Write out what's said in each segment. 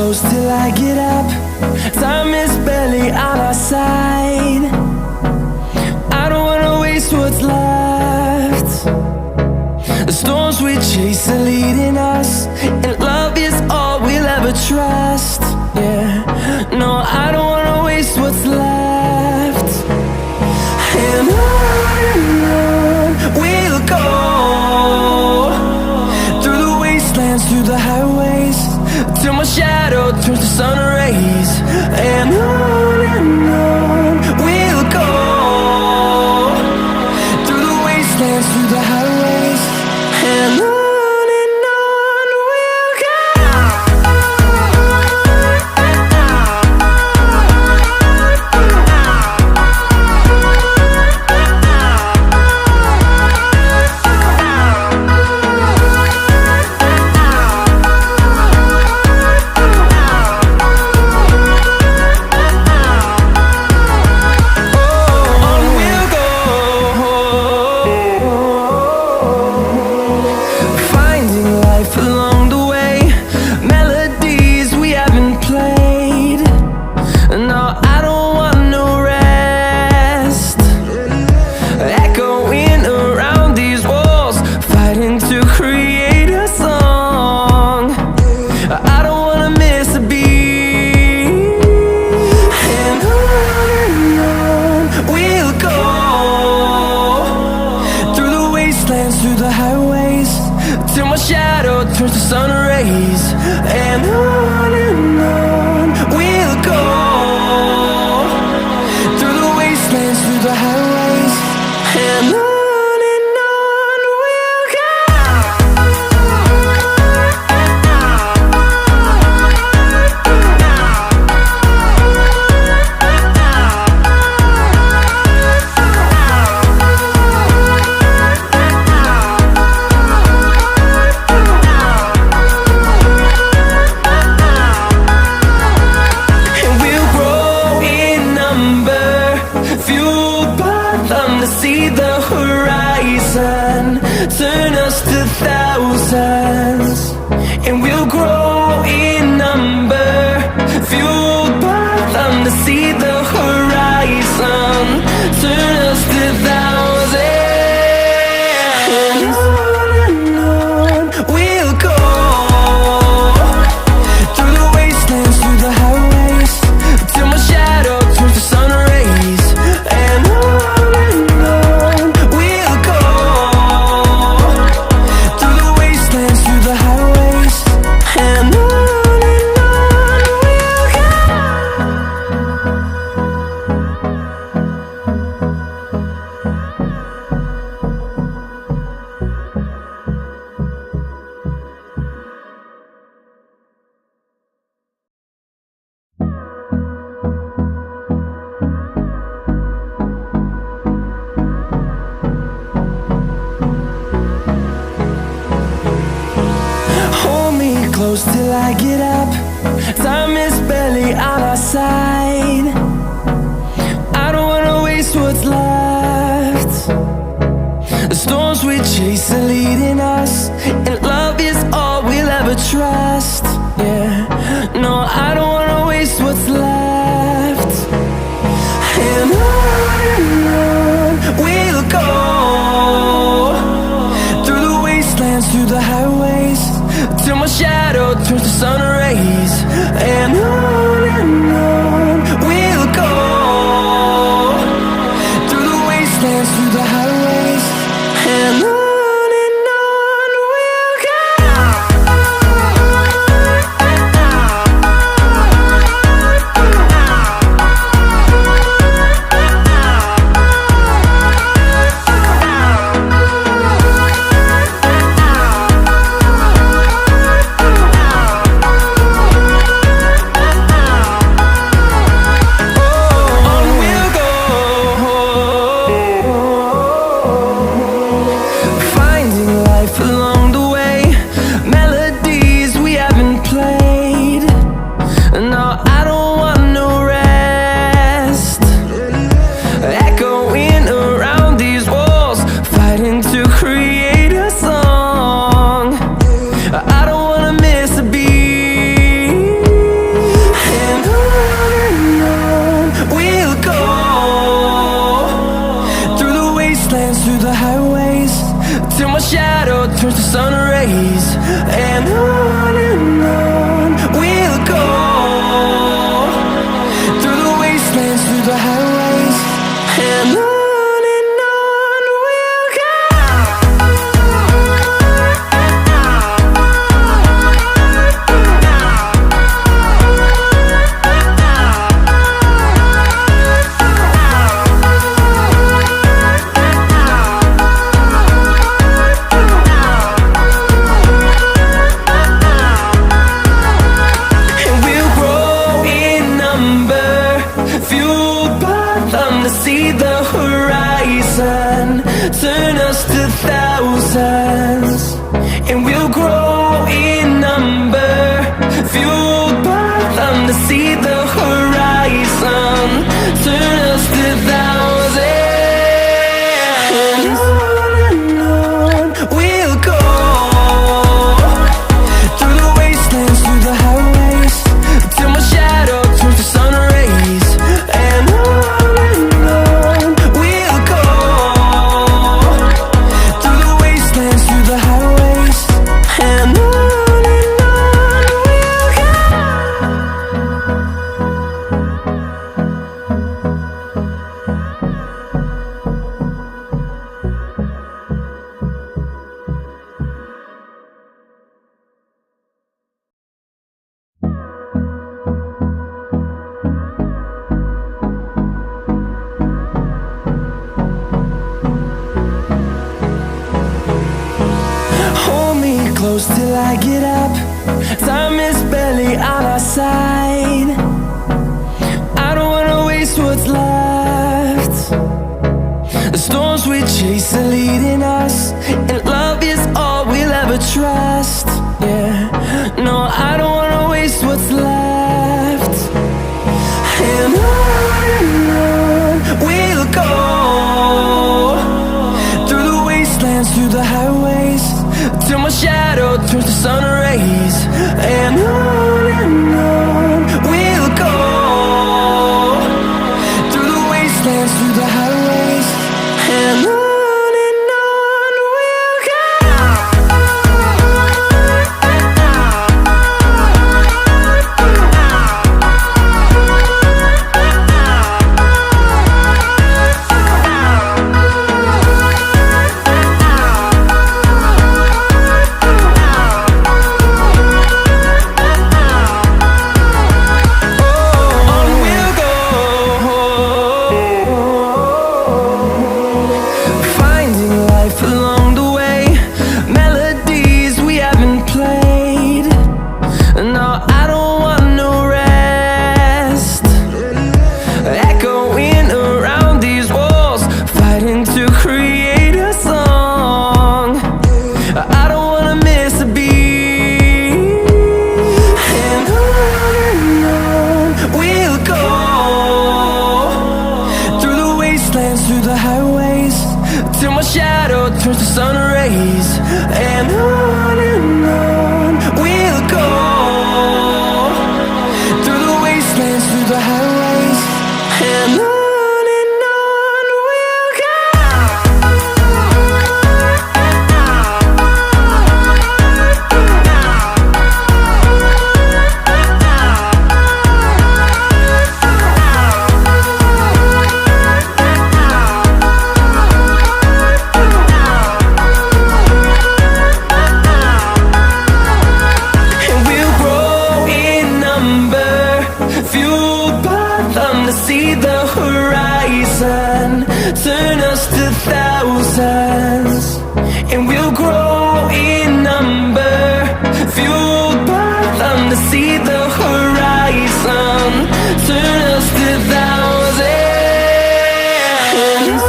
close till I get up. Time is barely on our side. I don't wanna waste what's left. The storms we chase are leading us, and love is all we'll ever trust. Yeah, no, I don't wanna waste what's left. And on we'll go, through the wastelands, through the highways, till my shadow turns to sun rays. And on we'll go, through the wastelands, through the highways, and on we'll go. Through the highways, till my shadow turns to sun rays. And on we'll go, through the wastelands, through the highways, and on we'll go. See the horizon, turn us to thousands, and we'll grow in number, fueled by them to see the horizon, turn us to thousands. And on we'll go, through the wastelands, through the highways, till my shadow turns to sun rays. And close till I get up. Time is barely on our side. I don't wanna waste what's left. The storms we chase are leading us, and love is all we'll ever trust. Yeah, no, I don't wanna waste what's left. And on we'll go, through the wastelands, through the highways, till my shadow turns to sun rays. And on we'll see the horizon, turn us to thousands, and we'll grow in number, fueled by them to see the horizon, turn us to thousands. And on we'll go, through the wastelands, through the highways, till my shadow turns to sun rays. And on we'll go, through the wastelands, through the highways. And on we'll go. Hold me close till I get up. Time is barely on our side. I don't wanna waste what's left. The storms we chase are leading us, and love is all we'll ever trust. Yeah, no, I don't wanna waste what's left. And on we'll go, through the wastelands, through the highways, till my shadow turns to sun rays. And on we'll go, through the wastelands, through the highways. And on we'll go. Through the highways, till my shadow turns to sun rays. And on we'll go, through the wastelands, through the highways. And on we'll go. See the horizon, turn us to thousands, and we'll grow in number, fueled by them to see the horizon, turn us to thousands. And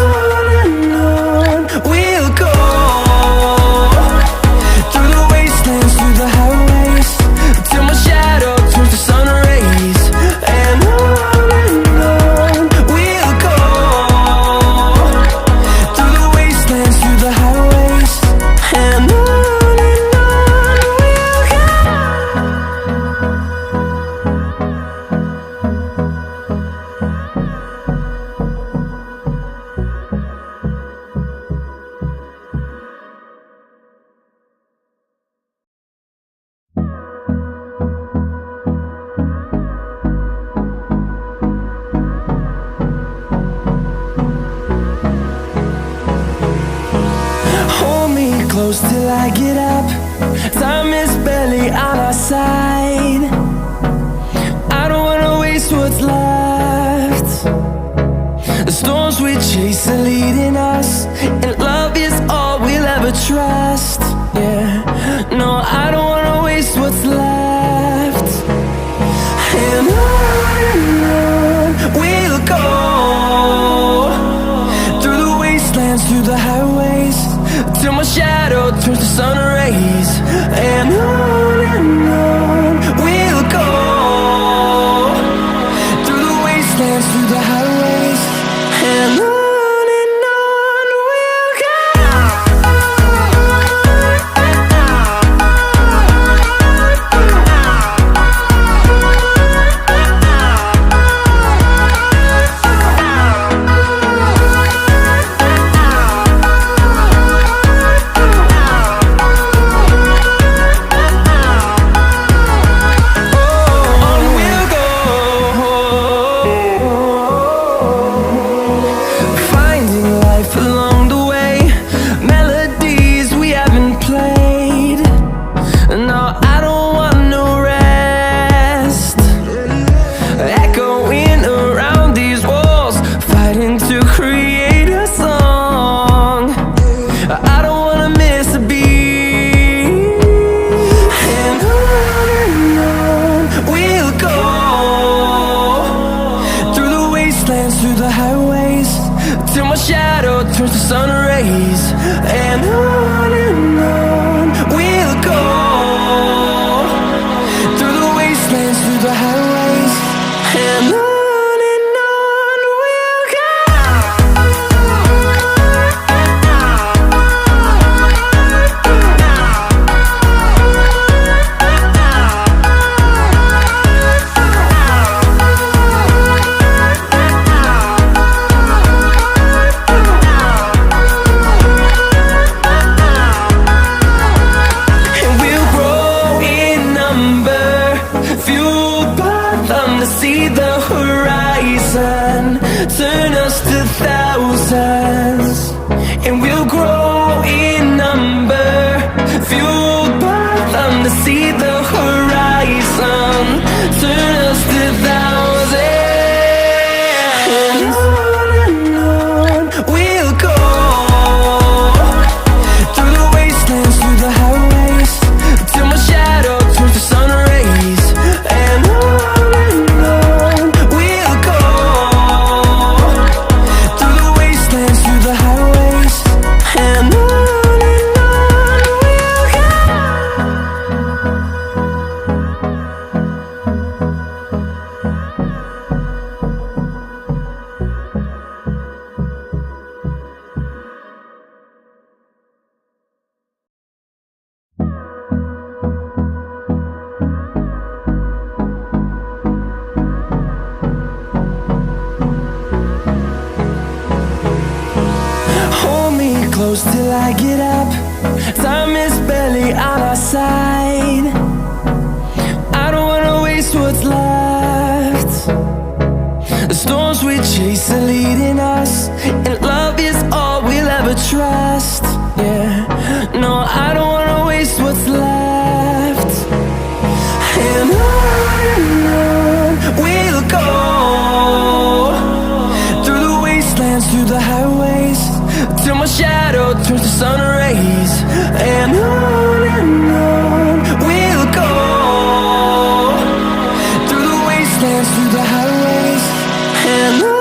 on we'll go, through the wastelands, through the highways, till my shadow turns to sun rays. And close till I get up. Time is barely on our side. I don't wanna waste what's left. The storms we chase are leading us, and love is all we'll ever trust. Yeah, no, I don't wanna waste what's left. And on we'll go, wastelands, through the highways, and on we'll go. Through the highways, till my shadow turns to sun rays, and on we'll go. Through the wastelands, through the highways, and on we'll go. See the horizon turn us to thousands, and we'll grow in number, fueled by them to see the horizon turn us to thousands, and on we'll go. Through the wastelands, through the highways, till my shadow turns to sun rays, and on close till I get up. Time is barely on our side. I don't wanna waste what's left. The storms we chase are leading us, and love is all we'll ever trust. Yeah, no, I don't wanna waste what's left. And on we'll go. Through the wastelands, through the highways, till my shadow turns to sun rays, and on we'll go. Through the wastelands, through the highways, and on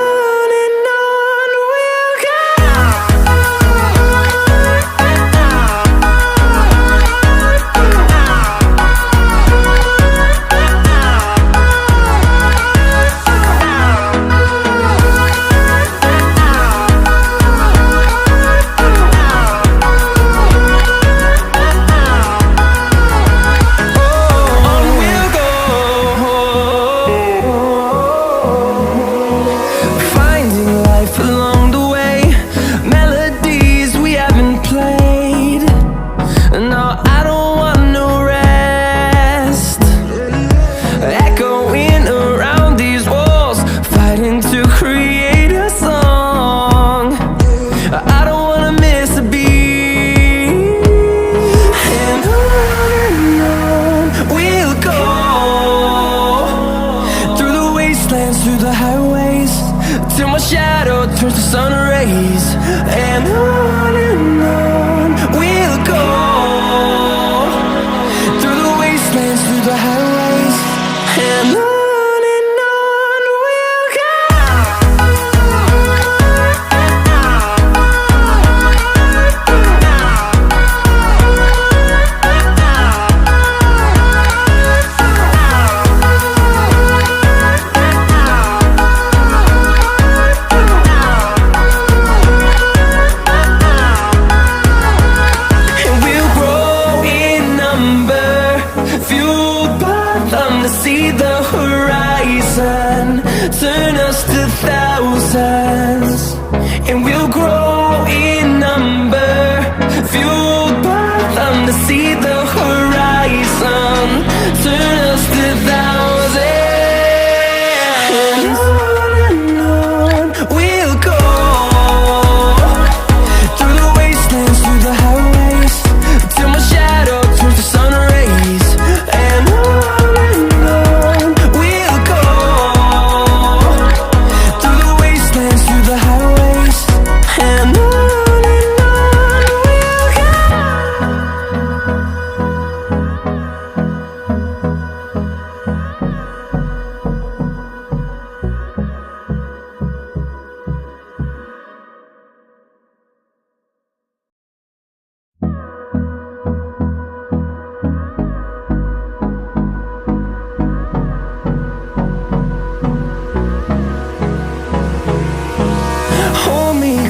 we'll go. Turns to sun rays, and on we'll go. Through the wastelands, through the highways, and on we'll go.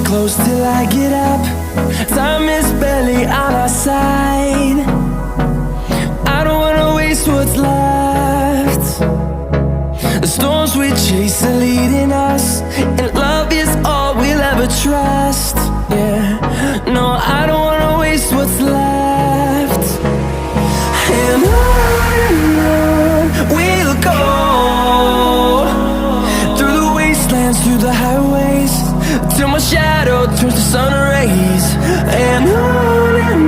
close till I get up. Time is barely on our side. I don't wanna waste what's left. The storms we chase are leading us, and love is all we'll ever trust. Yeah, no, I don't wanna waste what's left. And on we'll go, through the wastelands, through the highways, till my shadow turns to sun rays. And on